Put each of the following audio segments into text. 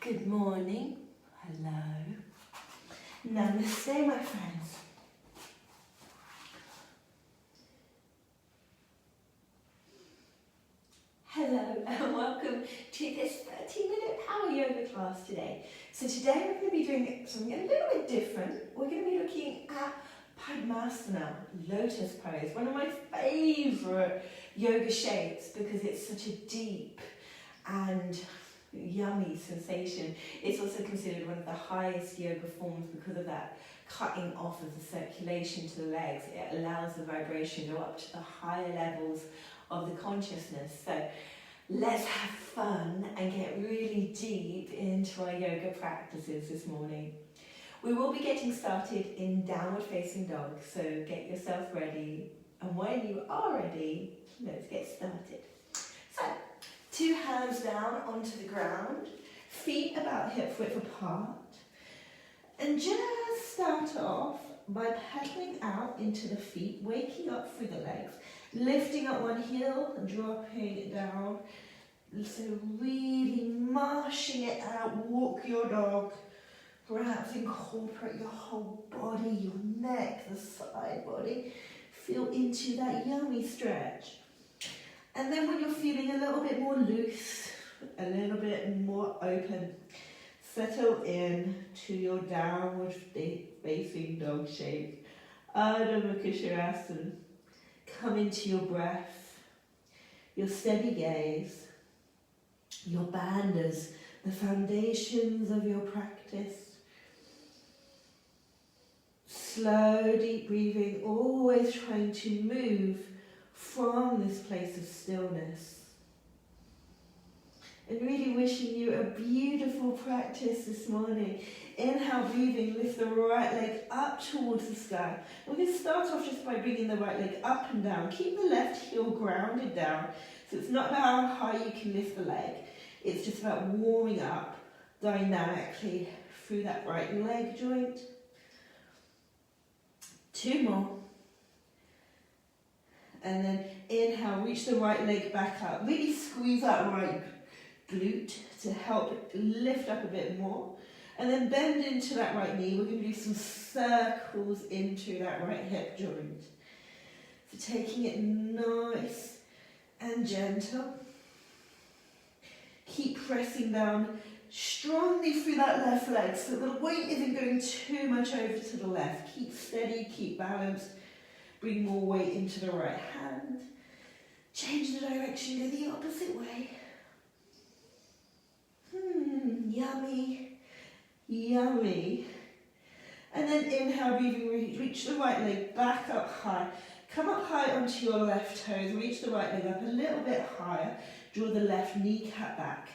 Good morning. Hello. Namaste, my friends. Hello and welcome to this 30-minute power yoga class today. So today we're going to be doing something a little bit different. We're going to be looking at Padmasana, Lotus Pose, one of my favourite yoga shapes because it's such a deep and yummy sensation. It's also considered one of the highest yoga forms because of that cutting off of the circulation to the legs. It allows the vibration to go up to the higher levels of the consciousness. So let's have fun and get really deep into our yoga practices this morning. We will be getting started in downward facing dog, so get yourself ready, and when you are ready, let's get started. So 2 hands down onto the ground, feet about hip width apart, and just start off by pedaling out into the feet, waking up through the legs, lifting up one heel and dropping it down. So really marching it out, walk your dog. Perhaps incorporate your whole body, your neck, the side body. Feel into that yummy stretch. And then when you're feeling a little bit more loose, a little bit more open, settle in to your downward facing dog shape. Ardha Mukha. Come into your breath, your steady gaze, your bandhas, the foundations of your practice. Slow, deep breathing, always trying to move from this place of stillness. And really wishing you a beautiful practice this morning. Inhale, breathing, lift the right leg up towards the sky. We're going to start off just by bringing the right leg up and down. Keep the left heel grounded down. So it's not about how high you can lift the leg. It's just about warming up dynamically through that right leg joint. 2 more. And then inhale, reach the right leg back up. Really squeeze that right glute to help lift up a bit more. And then bend into that right knee. We're going to do some circles into that right hip joint. So taking it nice and gentle. Keep pressing down strongly through that left leg so the weight isn't going too much over to the left. Keep steady, keep balanced. Bring more weight into the right hand. Change the direction, go the opposite way. Yummy, yummy. And then inhale, breathing, reach the right leg back up high. Come up high onto your left toes, reach the right leg up a little bit higher. Draw the left kneecap back.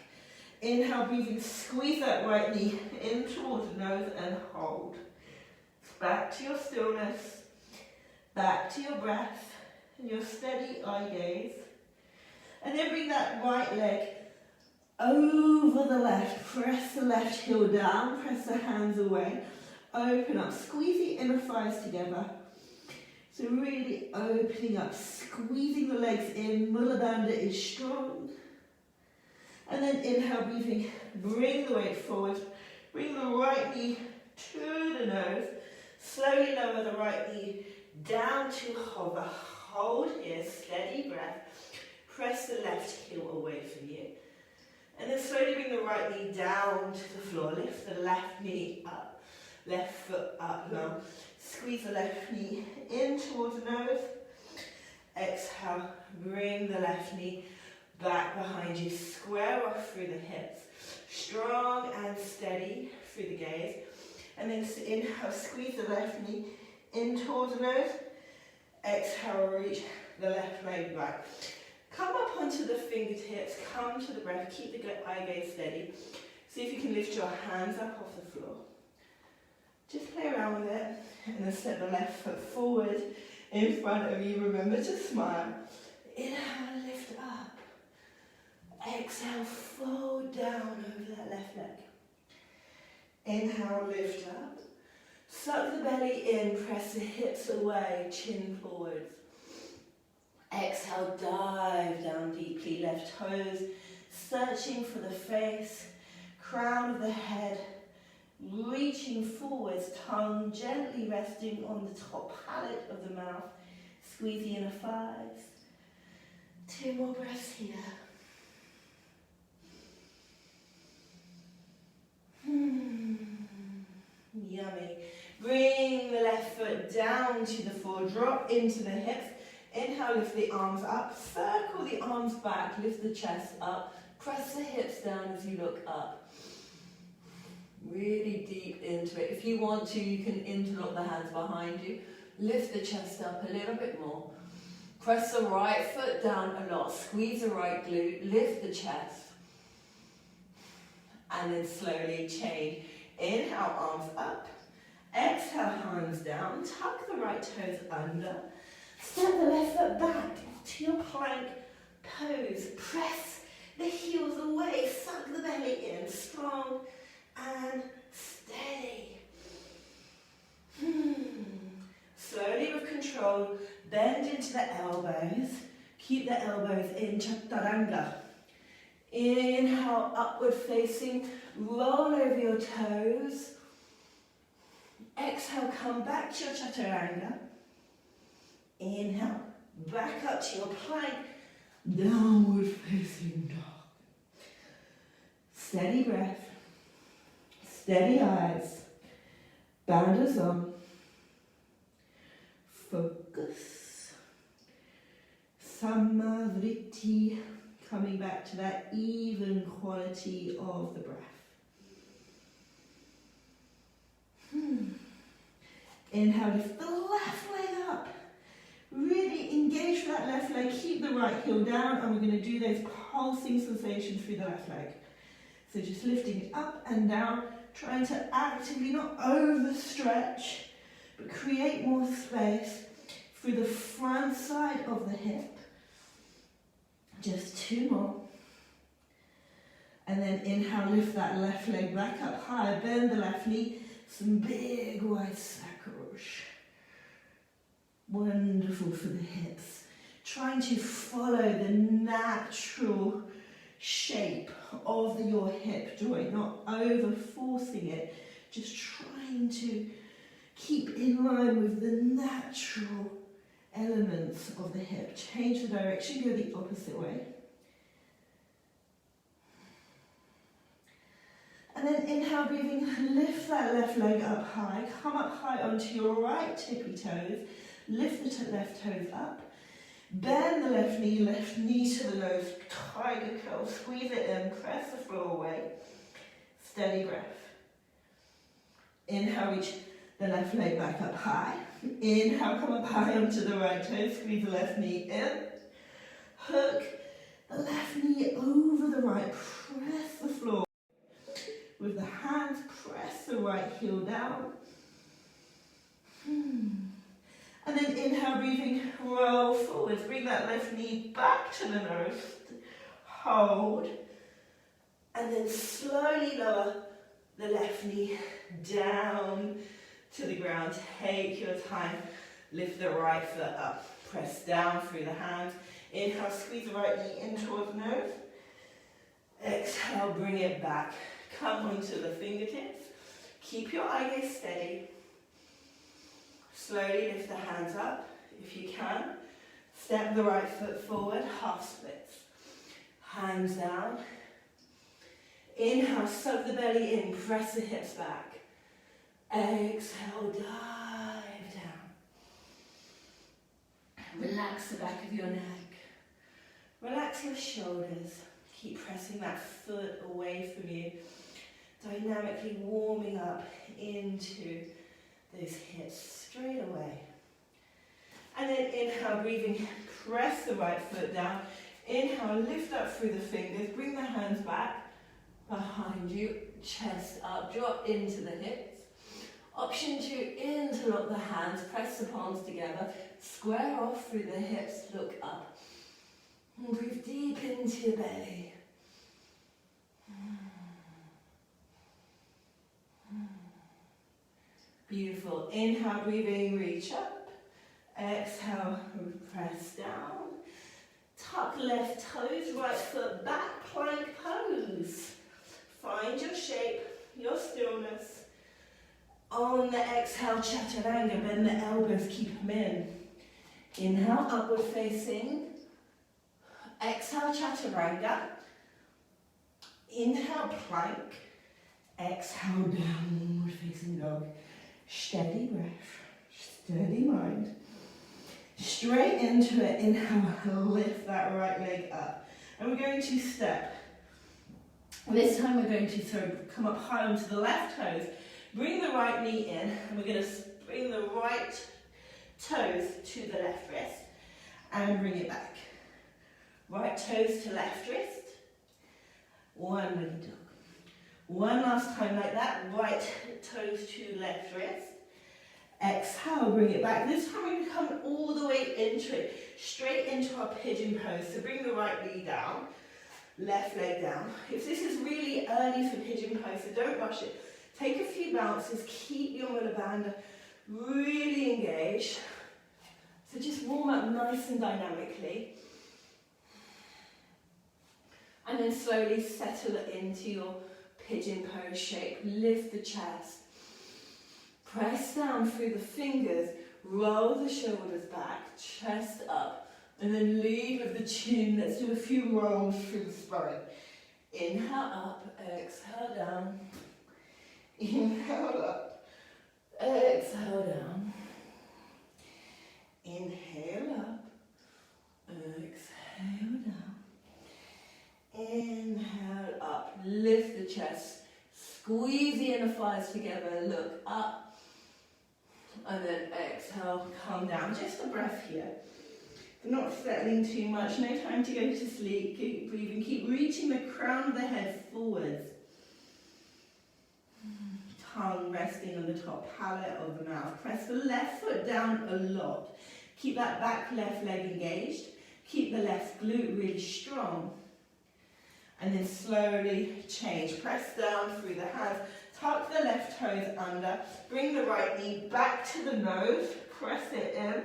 Inhale, breathing, squeeze that right knee in towards the nose and hold. Back to your stillness, back to your breath and your steady eye gaze. And then bring that right leg over the left. Press the left heel down, press the hands away. Open up, squeeze the inner thighs together. So really opening up, squeezing the legs in. Mula Bandha is strong. And then inhale, breathing, bring the weight forward. Bring the right knee to the nose. Slowly lower the right knee down to hover. Hold here, steady breath. Press the left heel away from you. And then slowly bring the right knee down to the floor. Lift the left knee up. Left foot up long. Squeeze the left knee in towards the nose. Exhale, bring the left knee back behind you. Square off through the hips. Strong and steady through the gaze. And then inhale, squeeze the left knee in towards the nose. Exhale, reach the left leg back. Come up onto the fingertips, come to the breath, keep the eye gaze steady. See if you can lift your hands up off the floor. Just play around with it, and then step the left foot forward in front of you. Remember to smile. Inhale, lift up. Exhale, fold down over that left leg. Inhale, lift up. Suck the belly in, press the hips away, chin forwards. Exhale, dive down deeply, left toes searching for the face, crown of the head, reaching forwards, tongue gently resting on the top palate of the mouth, squeeze the inner thighs. 2 more breaths here. Yummy. Bring the left foot down to the floor, drop into the hips. Inhale, lift the arms up, circle the arms back, lift the chest up, press the hips down as you look up. Really deep into it. If you want to, you can interlock the hands behind you. Lift the chest up a little bit more. Press the right foot down a lot. Squeeze the right glute. Lift the chest. And then slowly change. Inhale, arms up. Exhale, hands down. Tuck the right toes under. Step the left foot back to your plank pose. Press the heels away. Suck the belly in. Strong and steady. Slowly with control, bend into the elbows. Keep the elbows in chaturanga. Inhale, upward facing, roll over your toes. Exhale, come back to your chaturanga. Inhale, back up to your plank, downward facing dog. Steady breath, steady eyes, banders on. Focus. Samavritti, coming back to that even quality of the breath. Inhale, lift the left leg up. Really engage with that left leg. Keep the right heel down, and we're going to do those pulsing sensations through the left leg. So just lifting up and down, trying to actively not overstretch, but create more space through the front side of the hip. Just 2 more. And then inhale, lift that left leg back up high, bend the left knee, some big wide sacros. Wonderful for the hips. Trying to follow the natural shape of your hip joint, not over forcing it, just trying to keep in line with the natural elements of the hip. Change the direction, go the opposite way. And then inhale, breathing, lift that left leg up high, come up high onto your right tippy toes, lift the left toes up, bend the left knee to the nose, tiger curl, squeeze it in, press the floor away, steady breath. Inhale, reach the left leg back up high. Inhale, come up high onto the right toe, squeeze the left knee in. Hook the left knee over the right, press the floor. With the hands, press the right heel down. And then inhale, breathing, roll forwards. Bring that left knee back to the nose. Hold. And then slowly lower the left knee down to the ground. Take your time. Lift the right foot up. Press down through the hands. Inhale, squeeze the right knee in towards the nose. Exhale, bring it back. Come onto the fingertips. Keep your eye gaze steady. Slowly lift the hands up if you can. Step the right foot forward, half splits. Hands down. Inhale, suck the belly in, press the hips back. Exhale, dive down. Relax the back of your neck. Relax your shoulders. Keep pressing that foot away from you. Dynamically warming up into those hips straight away. And then inhale, breathing, press the right foot down. Inhale, lift up through the fingers, bring the hands back behind you, chest up, drop into the hips. Option 2, interlock the hands, press the palms together, square off through the hips, look up. And breathe deep into your belly. Beautiful. Inhale, breathing, reach up. Exhale, press down. Tuck left toes, right foot back, plank pose. Find your shape, your stillness. On the exhale, chaturanga, bend the elbows, keep them in. Inhale, upward facing. Exhale, chaturanga. Inhale, plank. Exhale, downward facing dog. Steady breath, steady mind. Straight into it. Inhale, lift that right leg up. And we're going to step. This time we're going to come up high onto the left toes. Bring the right knee in, and we're going to bring the right toes to the left wrist and bring it back. Right toes to left wrist. One little dog. One last time like that. Right toes to left wrist. Exhale, bring it back. This time we're going to come all the way into it, straight into our pigeon pose. So bring the right knee down, left leg down. If this is really early for pigeon pose, so don't rush it. Take a few bounces, keep your Mula Bandha really engaged. So just warm up nice and dynamically. And then slowly settle it into your pigeon pose shape. Lift the chest. Press down through the fingers. Roll the shoulders back, chest up. And then lead with the chin. Let's do a few rolls through the spine. Inhale up, exhale down. Inhale up, exhale down. Inhale up, exhale down. Inhale up, lift the chest, squeeze the inner thighs together, look up, and then exhale, come down. Just a breath here. Not settling too much, no time to go to sleep. Keep breathing, keep reaching the crown of the head forwards. Tongue resting on the top palate of the mouth. Press the left foot down a lot. Keep that back left leg engaged. Keep the left glute really strong. And then slowly change. Press down through the hands. Tuck the left toes under. Bring the right knee back to the nose. Press it in.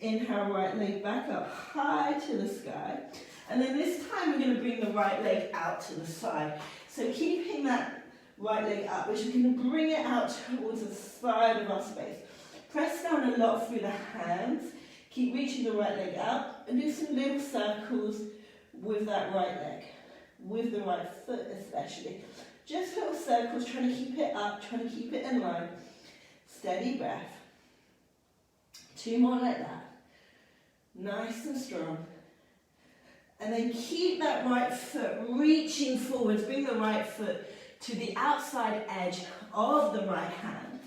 Inhale, right leg back up high to the sky. And then this time we're going to bring the right leg out to the side. So keeping that right leg up, we're just going to bring it out towards the side of our space. Press down a lot through the hands. Keep reaching the right leg up and do some little circles with that right leg, with the right foot especially. Just little circles, trying to keep it up, trying to keep it in line. Steady breath. 2 more like that. Nice and strong. And then keep that right foot reaching forwards. Bring the right foot to the outside edge of the right hand.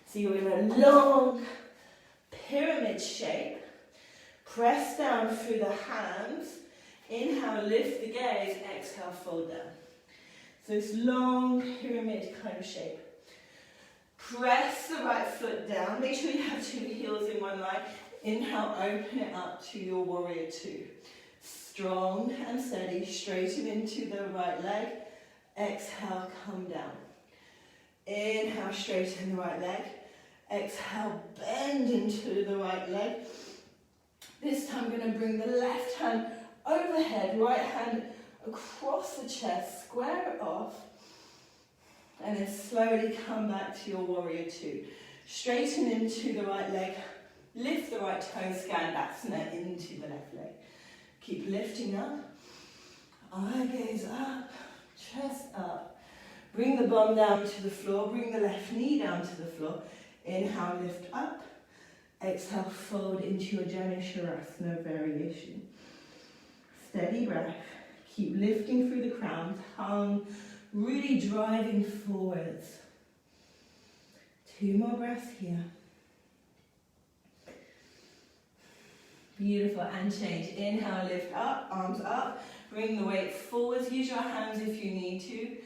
So you're in a long pyramid shape. Press down through the hands. Inhale, lift the gaze. Exhale, fold down. So this long pyramid kind of shape. Press the right foot down. Make sure you have 2 heels in one line. Inhale, open it up to your warrior 2. Strong and steady. Straighten into the right leg. Exhale, come down. Inhale, straighten the right leg. Exhale, bend into the right leg. This time I'm going to bring the left hand overhead, right hand across the chest, square it off, and then slowly come back to your warrior 2. Straighten into the right leg, lift the right toe, Skandasana into the left leg. Keep lifting up, eye gaze up, chest up. Bring the bum down to the floor, bring the left knee down to the floor. Inhale, lift up. Exhale, fold into your Janisharasana variation. Steady breath. Keep lifting through the crown, tongue really driving forwards. 2 more breaths here. Beautiful, and change. Inhale, lift up, arms up. Bring the weight forwards. Use your hands if you need to.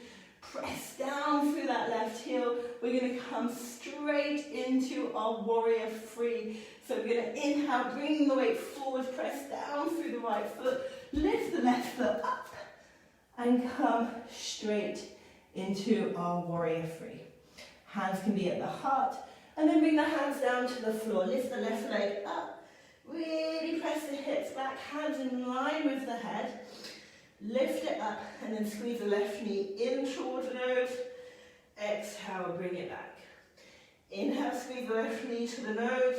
Press down through that left heel. We're going to come straight into our warrior 3. So we're going to inhale, bring the weight forward, press down through the right foot, lift the left foot up, and come straight into our warrior 3. Hands can be at the heart, and then bring the hands down to the floor. Lift the left leg up, really press the hips back, hands in line with the head. Lift it up and then squeeze the left knee in towards the nose. Exhale, bring it back. Inhale, squeeze the left knee to the nose.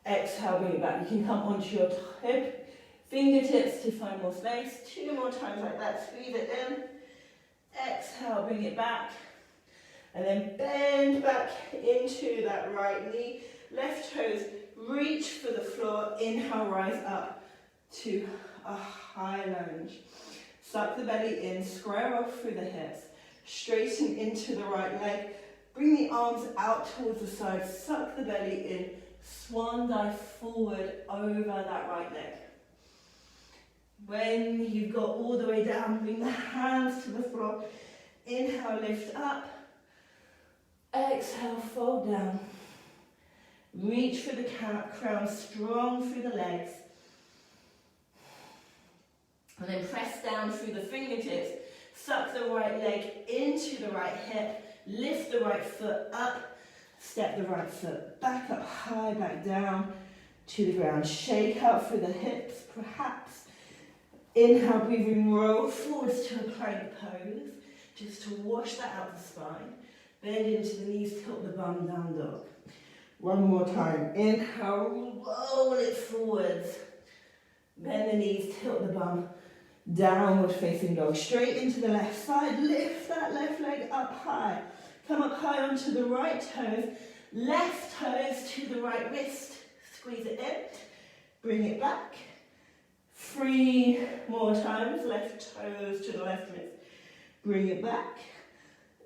Exhale, bring it back. You can come onto your hip, fingertips to find more space. 2 more times like that. Squeeze it in. Exhale, bring it back. And then bend back into that right knee. Left toes reach for the floor. Inhale, rise up to a high lunge. Suck the belly in, square off through the hips. Straighten into the right leg. Bring the arms out towards the side. Suck the belly in. Swan dive forward over that right leg. When you've got all the way down, bring the hands to the floor. Inhale, lift up. Exhale, fold down. Reach for the crown, strong through the legs. And then press down through the fingertips. Suck the right leg into the right hip. Lift the right foot up. Step the right foot back up high, back down to the ground. Shake out through the hips, perhaps. Inhale, breathing, roll forwards to a plank pose. Just to wash that out the spine. Bend into the knees, tilt the bum, down dog. One more time. Inhale, roll it forwards. Bend the knees, tilt the bum, downward facing dog. Straight into the left side. Lift that left leg up high. Come up high onto the right toes. Left toes to the right wrist. Squeeze it in. Bring it back. 3 more times. Left toes to the left wrist. Bring it back.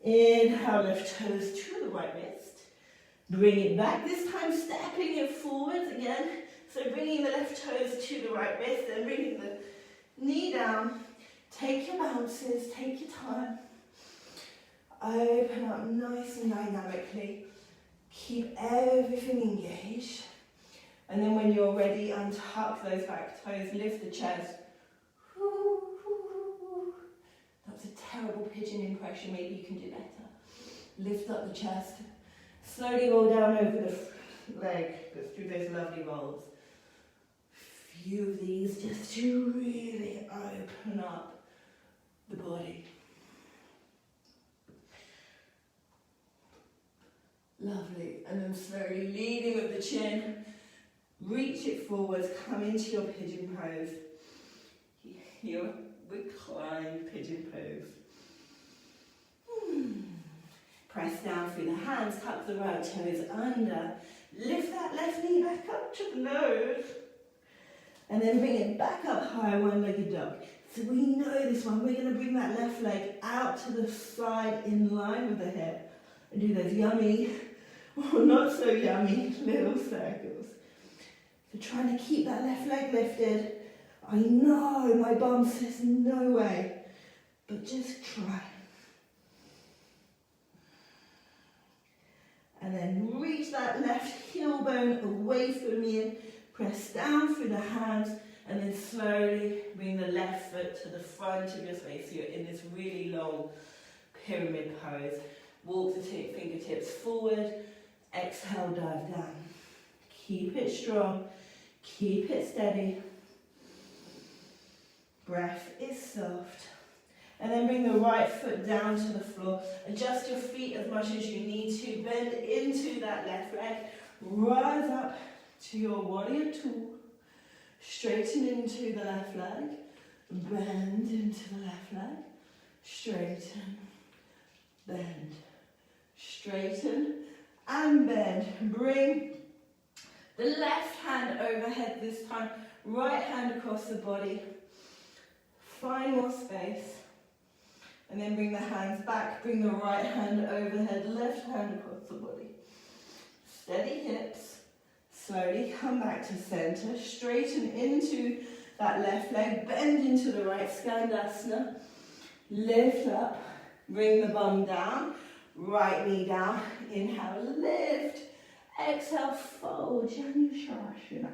Inhale, left toes to the right wrist. Bring it back. This time stepping it forwards again. So bringing the left toes to the right wrist and bringing the knee down. Take your bounces, take your time. Open up nice and dynamically. Keep everything engaged. And then when you're ready, untuck those back toes, lift the chest. That's a terrible pigeon impression, maybe you can do better. Lift up the chest. Slowly roll down over the leg. Let's do those lovely rolls. Few of these just to really open up the body. Lovely. And then slowly leading with the chin, reach it forwards, come into your pigeon pose. Your reclined pigeon pose. Press down through the hands, tuck the right toes under. Lift that left knee back up to the nose. And then bring it back up high, one-legged dog. So we know this one. We're going to bring that left leg out to the side in line with the hip. And do those yummy, or not so yummy, little circles. So trying to keep that left leg lifted. I know my bum says no way, but just try. And then reach that left heel bone away from you. Press down through the hands and then slowly bring the left foot to the front of your space. So you're in this really long pyramid pose. Walk the fingertips forward. Exhale, dive down. Keep it strong. Keep it steady. Breath is soft. And then bring the right foot down to the floor. Adjust your feet as much as you need to. Bend into that left leg. Rise up to your warrior two. Straighten into the left leg. Bend into the left leg. Straighten. Bend. Straighten and bend. Bring the left hand overhead this time. Right hand across the body. Find more space. And then bring the hands back. Bring the right hand overhead. Left hand across the body. Steady hips. Slowly come back to center. Straighten into that left leg. Bend into the right. Skandasana. Lift up. Bring the bum down. Right knee down. Inhale. Lift. Exhale. Fold. Janushasana.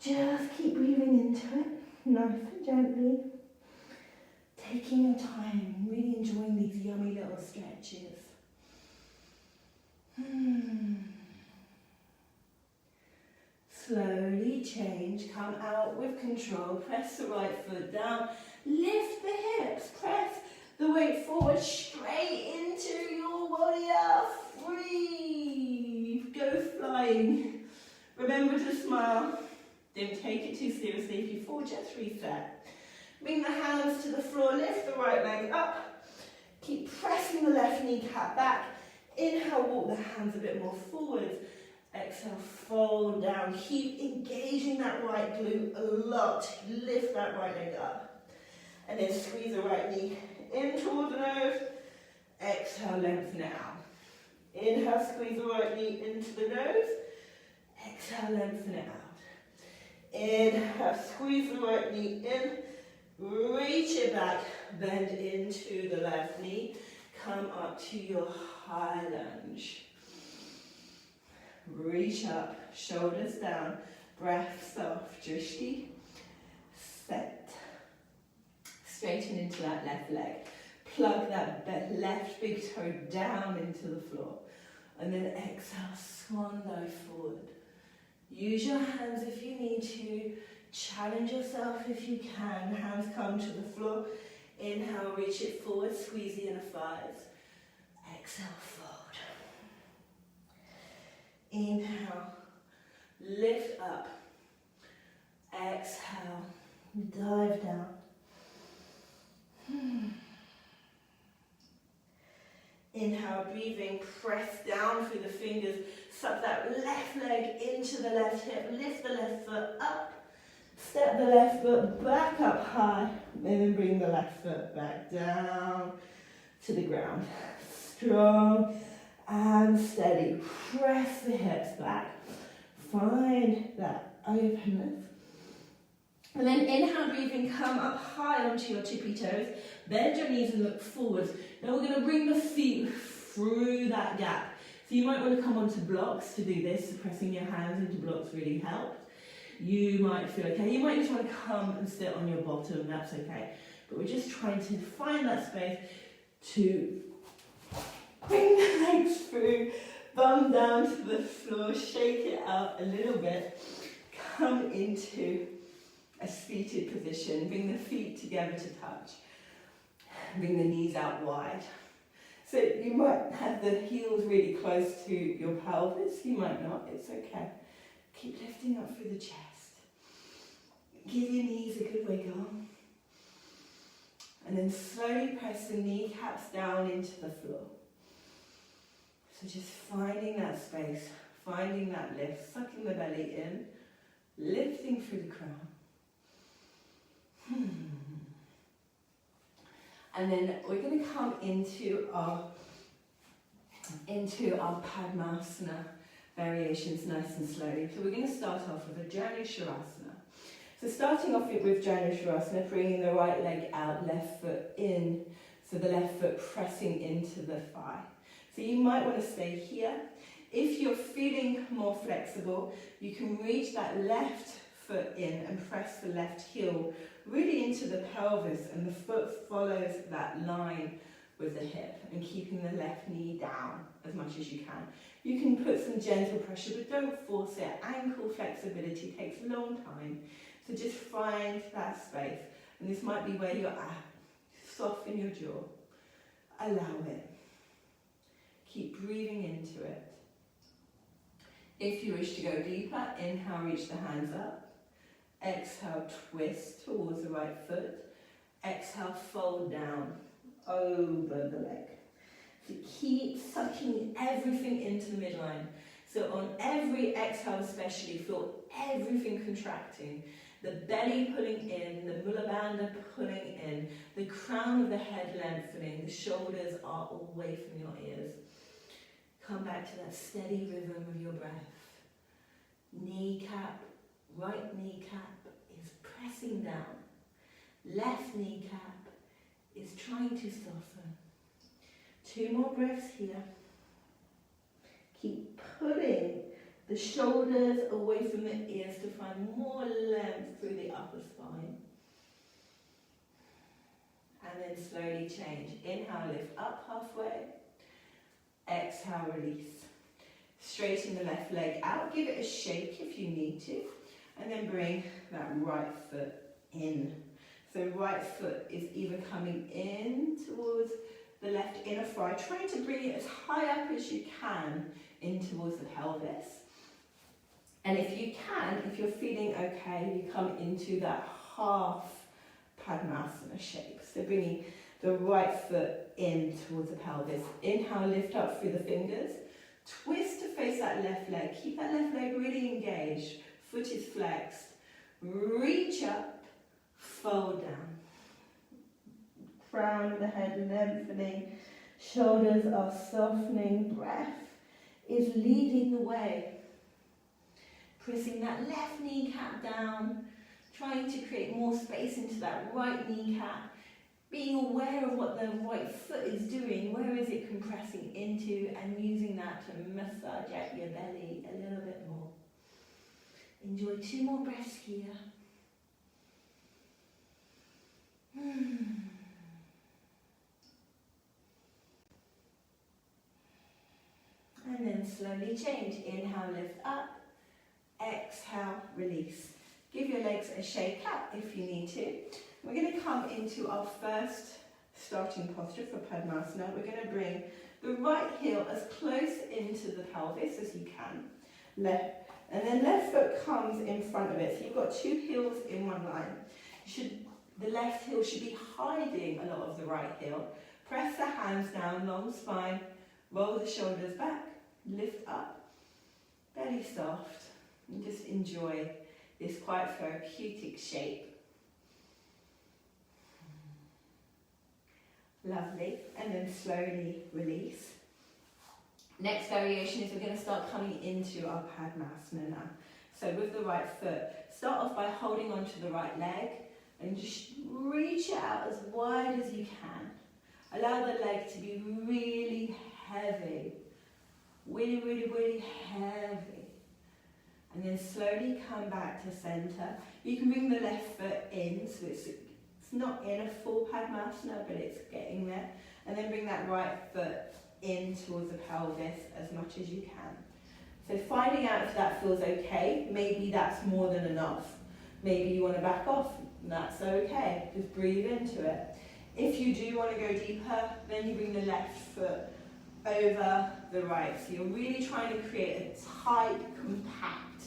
Just keep breathing into it. Nice and gently. Taking your time. Really enjoying these yummy little stretches. Slowly change, come out with control, press the right foot down, lift the hips, press the weight forward, straight into your warrior, breathe, go flying. Remember to smile, don't take it too seriously. If you fall, just reset. Bring the hands to the floor, lift the right leg up, keep pressing the left kneecap back. Inhale, walk the hands a bit more forward. Exhale, fold down. Keep engaging that right glute a lot. Lift that right leg up. And then squeeze the right knee in towards the nose. Exhale, lengthen it out. Inhale, squeeze the right knee into the nose. Exhale, lengthen it out. Inhale, squeeze the right knee in. Reach it back. Bend into the left knee. Come up to your high lunge. Reach up, shoulders down, breath soft, drishti, set. Straighten into that left leg. Plug that left big toe down into the floor. And then exhale, swan dive forward. Use your hands if you need to. Challenge yourself if you can. Hands come to the floor. Inhale, reach it forward, squeeze the inner thighs. Exhale, fold. Inhale, lift up. Exhale, dive down. Inhale, breathing, press down through the fingers. Suck that left leg into the left hip. Lift the left foot up. Step the left foot back up high. And then bring the left foot back down to the ground. Strong and steady. Press the hips back. Find that openness. And then inhale, breathing, come up high onto your tippy toes. Bend your knees and look forwards. Now we're going to bring the feet through that gap. So you might want to come onto blocks to do this. Pressing your hands into blocks really helps. You might feel okay. You might just want to come and sit on your bottom. That's okay. But we're just trying to find that space to bring the legs through. Bum down to the floor. Shake it out a little bit. Come into a seated position. Bring the feet together to touch. Bring the knees out wide. So you might have the heels really close to your pelvis. You might not. It's okay. Keep lifting up through the chest. Give your knees a good wiggle. And then slowly press the kneecaps down into the floor. So just finding that space, finding that lift, sucking the belly in, lifting through the crown. And then we're going to come into our Padmasana variations nice and slowly. So we're going to start off with a Janushirasana. So starting off with Janushirasana, bringing the right leg out, left foot in. So the left foot pressing into the thigh. So you might want to stay here. If you're feeling more flexible, you can reach that left foot in and press the left heel really into the pelvis, and the foot follows that line with the hip, and keeping the left knee down as much as you can. You can put some gentle pressure, but don't force it. Ankle flexibility takes a long time, so just find that space. And this might be where you're at. Soften your jaw. Allow it. Keep breathing into it. If you wish to go deeper, inhale, reach the hands up. Exhale, twist towards the right foot. Exhale, fold down over the leg. So keep sucking everything into the midline. So on every exhale especially, feel everything contracting. The belly pulling in, the mula bandha pulling in, the crown of the head lengthening, the shoulders are away from your ears. Come back to that steady rhythm of your breath. Kneecap, right kneecap is pressing down. Left kneecap is trying to soften. 2 more breaths here. Keep pulling the shoulders away from the ears to find more length through the upper spine. And then slowly change. Inhale, lift up halfway. Exhale, release. Straighten the left leg out, give it a shake if you need to, and then bring that right foot in. So right foot is either coming in towards the left inner thigh, trying to bring it as high up as you can in towards the pelvis. And if you can, if you're feeling okay, you come into that half Padmasana shape. So bringing the right foot in towards the pelvis. Inhale, lift up through the fingers. Twist to face that left leg. Keep that left leg really engaged. Foot is flexed. Reach up, fold down. Crown of the head lengthening. Shoulders are softening. Breath is leading the way. Pressing that left kneecap down. Trying to create more space into that right kneecap. Being aware of what the right foot is doing, where is it compressing into, and using that to massage out your belly a little bit more. Enjoy 2 more breaths here. And then slowly change. Inhale, lift up. Exhale, release. Give your legs a shake up if you need to. We're going to come into our first starting posture for Padmasana. We're going to bring the right heel as close into the pelvis as you can. And then left foot comes in front of it. So you've got 2 heels in one line. The left heel should be hiding a lot of the right heel. Press the hands down, long spine, roll the shoulders back, lift up, belly soft, and just enjoy this quite therapeutic shape. Lovely, and then slowly release. Next variation is we're going to start coming into our Padmasana now. So with the right foot, start off by holding onto the right leg and just reach it out as wide as you can. Allow the leg to be really heavy, really, really, really heavy. And then slowly come back to center. You can bring the left foot in, so it's not in a full Padmasana, but it's getting there. And then bring that right foot in towards the pelvis as much as you can. So finding out if that feels okay, maybe that's more than enough. Maybe you want to back off, that's okay. Just breathe into it. If you do want to go deeper, then you bring the left foot over the right. So you're really trying to create a tight, compact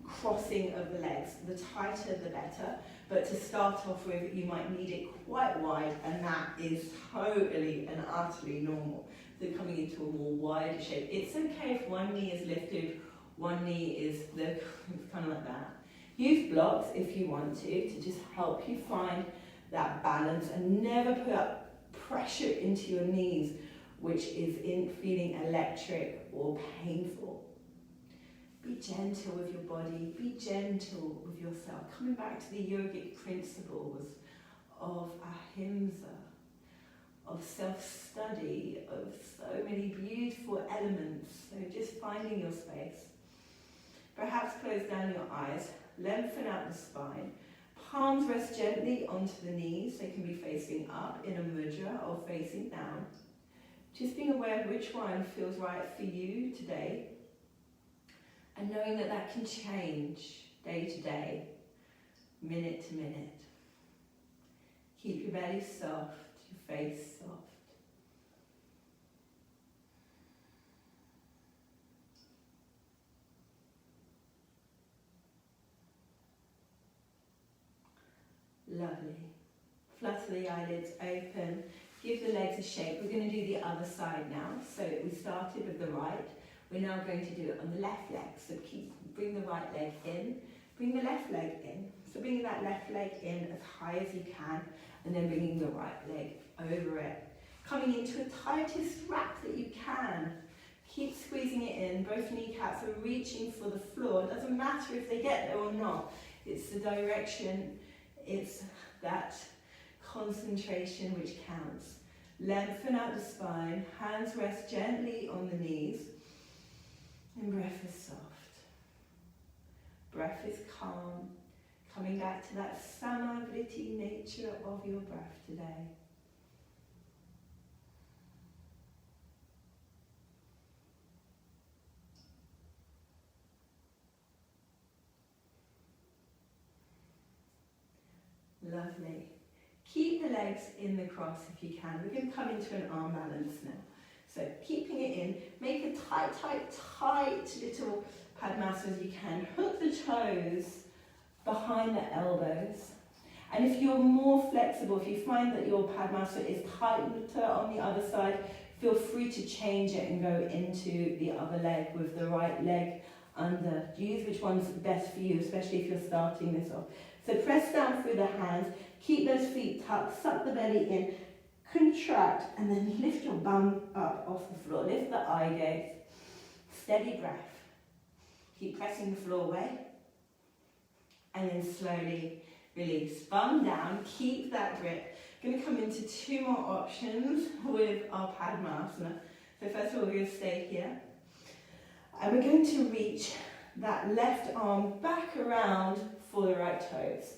crossing of the legs. The tighter, the better. But to start off with, you might need it quite wide, and that is totally and utterly normal. So coming into a more wider shape. It's okay if one knee is lifted, one knee is kind of like that. Use blocks if you want to just help you find that balance, and never put pressure into your knees, which is feeling electric or painful. Be gentle with your body, be gentle with yourself. Coming back to the yogic principles of ahimsa, of self-study, of so many beautiful elements. So just finding your space. Perhaps close down your eyes, lengthen out the spine. Palms rest gently onto the knees. They can be facing up in a mudra or facing down. Just being aware of which one feels right for you today. And knowing that that can change day to day, minute to minute. Keep your belly soft, your face soft. Lovely. Flutter the eyelids open. Give the legs a shake. We're going to do the other side now. So we started with the right. We're now going to do it on the left leg. So bring the right leg in, bring the left leg in. So bringing that left leg in as high as you can, and then bringing the right leg over it. Coming into a tightest wrap that you can. Keep squeezing it in. Both kneecaps are reaching for the floor. It doesn't matter if they get there or not. It's the direction, it's that concentration which counts. Lengthen out the spine. Hands rest gently on the knees. And breath is soft. Breath is calm. Coming back to that samavriti nature of your breath today. legs in the cross if you can. We're going to come into an arm balance now. So keeping it in, make a tight, tight, tight little Padmasana as you can. Hook the toes behind the elbows. And if you're more flexible, if you find that your Padmasana is tighter on the other side, feel free to change it and go into the other leg with the right leg under. Use which one's best for you, especially if you're starting this off. So press down through the hands, keep those feet tucked, suck the belly in, contract, and then lift your bum up off the floor. Lift the eye gaze. Steady breath. Keep pressing the floor away. And then slowly release. Bum down, keep that grip. Going to come into 2 more options with our Padmasana. So first of all, we're going to stay here. And we're going to reach that left arm back around for the right toes.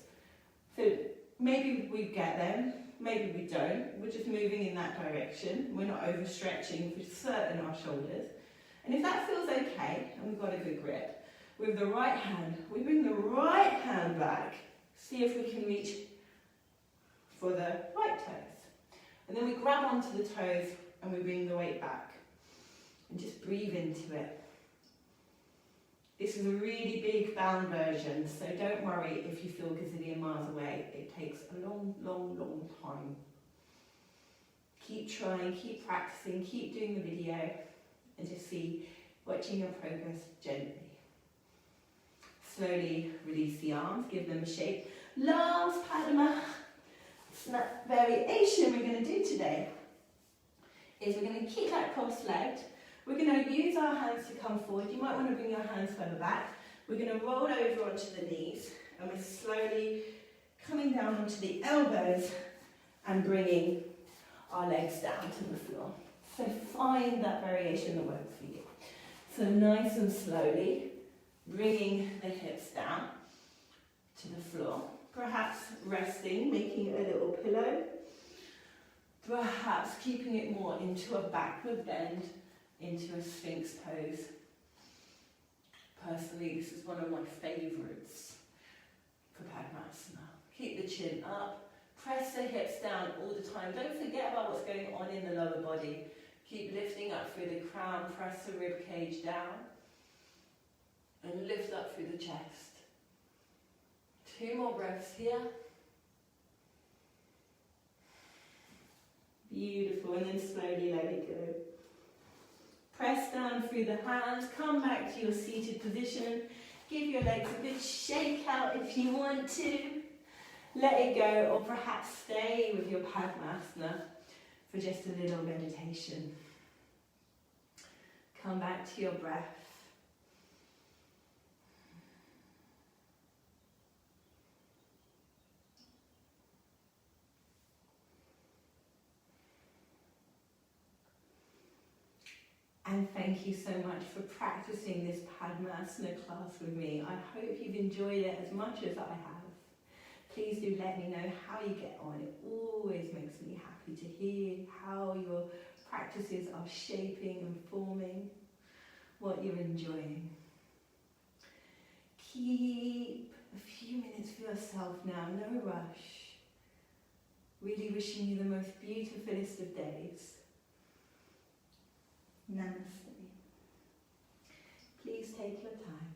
So maybe we get them, maybe we don't. We're just moving in that direction. We're not overstretching for certain our shoulders. And if that feels okay, and we've got a good grip, with the right hand, we bring the right hand back. See if we can reach for the right toes. And then we grab onto the toes and we bring the weight back. And just breathe into it. This is a really big bound version, so don't worry if you feel gazillion miles away. It takes a long, long, long time. Keep trying, keep practicing, keep doing the video, and just see, watching your progress gently. Slowly release the arms, give them a shake. Last Padmasana variation we're going to do today is we're going to keep that cross-legged. We're going to use our hands to come forward. You might want to bring your hands further back. We're going to roll over onto the knees, and we're slowly coming down onto the elbows and bringing our legs down to the floor. So find that variation that works for you. So nice and slowly, bringing the hips down to the floor. Perhaps resting, making it a little pillow. Perhaps keeping it more into a backward bend, into a Sphinx Pose. Personally, this is one of my favourites for Padmasana. Keep the chin up, press the hips down all the time. Don't forget about what's going on in the lower body. Keep lifting up through the crown, press the rib cage down, and lift up through the chest. 2 more breaths here. Beautiful, and then slowly let it go. Press down through the hands, come back to your seated position. Give your legs a good shake out if you want to. Let it go, or perhaps stay with your Padmasana for just a little meditation. Come back to your breath. And thank you so much for practicing this Padmasana class with me. I hope you've enjoyed it as much as I have. Please do let me know how you get on. It always makes me happy to hear how your practices are shaping and forming, what you're enjoying. Keep a few minutes for yourself now, no rush. Really wishing you the most beautifulest of days. Namaste. Please take your time.